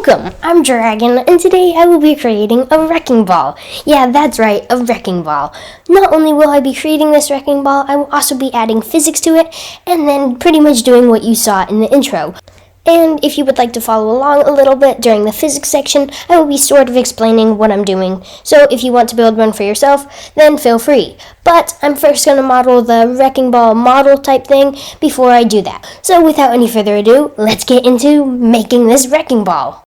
Welcome, I'm Dragon, and today I will be creating a wrecking ball. Yeah, that's right, a wrecking ball. Not only will I be creating this wrecking ball, I will also be adding physics to it, and then pretty much doing what you saw in the intro. And if you would like to follow along a little bit during the physics section, I will be sort of explaining what I'm doing. So if you want to build one for yourself, then feel free. But I'm first going to model the wrecking ball model type thing before I do that. So without any further ado, let's get into making this wrecking ball.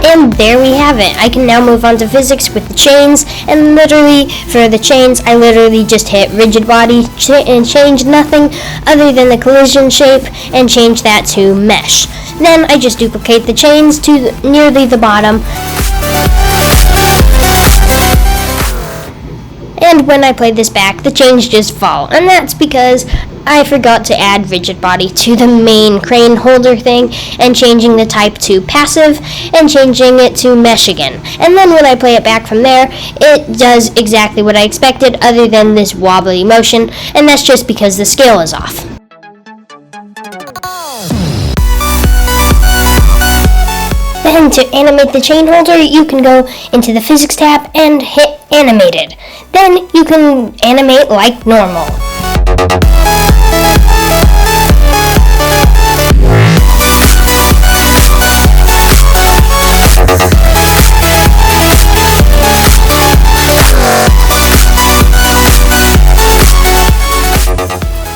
And there we have it. I can now move on to physics with the chains, and literally for the chains I literally just hit rigid body and changed nothing other than the collision shape and change that to mesh. Then I just duplicate the chains to nearly the bottom. And when I play this back, the chains just fall, and that's because I forgot to add rigid body to the main crane holder thing and changing the type to passive and changing it to mesh again. And then when I play it back from there, it does exactly what I expected other than this wobbly motion, and that's just because the scale is off. Then to animate the chain holder, you can go into the physics tab and hit animated. Then you can animate like normal.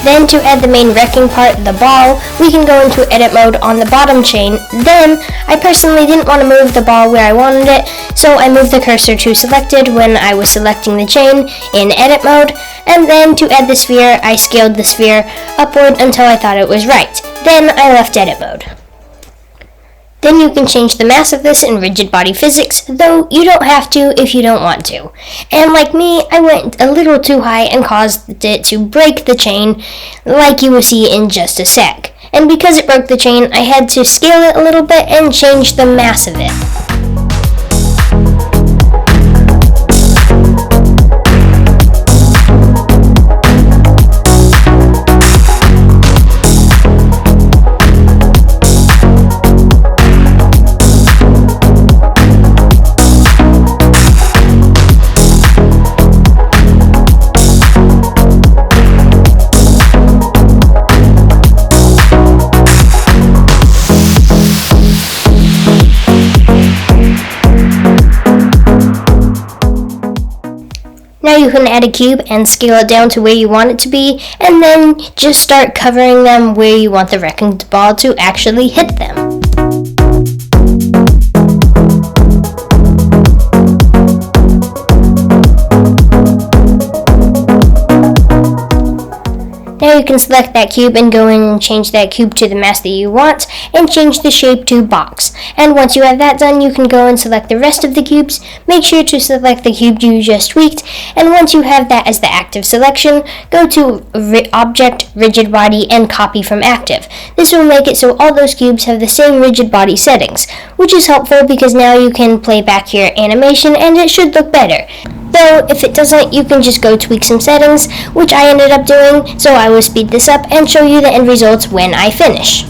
Then to add the main wrecking part, the ball, we can go into edit mode on the bottom chain. Then, I personally didn't want to move the ball where I wanted it, so I moved the cursor to selected when I was selecting the chain in edit mode. And then to add the sphere, I scaled the sphere upward until I thought it was right. Then I left edit mode. Then you can change the mass of this in rigid body physics, though you don't have to if you don't want to. And like me, I went a little too high and caused it to break the chain, like you will see in just a sec. And because it broke the chain, I had to scale it a little bit and change the mass of it. you can add a cube and scale it down to where you want it to be, and then just start covering them where you want the wrecking ball to actually hit them. Now you can select that cube and go in and change that cube to the mass that you want and change the shape to box. And once you have that done, you can go and select the rest of the cubes. Make sure to select the cube you just tweaked, and once you have that as the active selection, go to Object, Rigid Body, and Copy from Active. This will make it so all those cubes have the same rigid body settings, which is helpful because now you can play back your animation and it should look better. Though, if it doesn't, you can just go tweak some settings, which I ended up doing, so I will speed this up and show you the end results when I finish.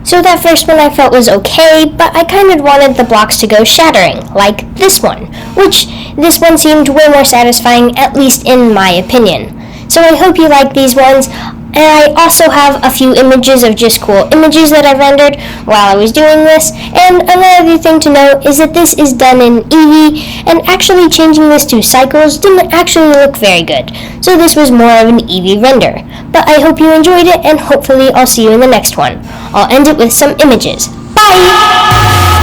So that first one I felt was okay, but I kind of wanted the blocks to go shattering, like this one, which this one seemed way more satisfying, at least in my opinion. So I hope you like these ones, and I also have a few images of just cool images that I rendered while I was doing this, and another thing to note is that this is done in Eevee, and actually changing this to cycles didn't actually look very good, so this was more of an Eevee render. But I hope you enjoyed it, and hopefully I'll see you in the next one. I'll end it with some images. Bye!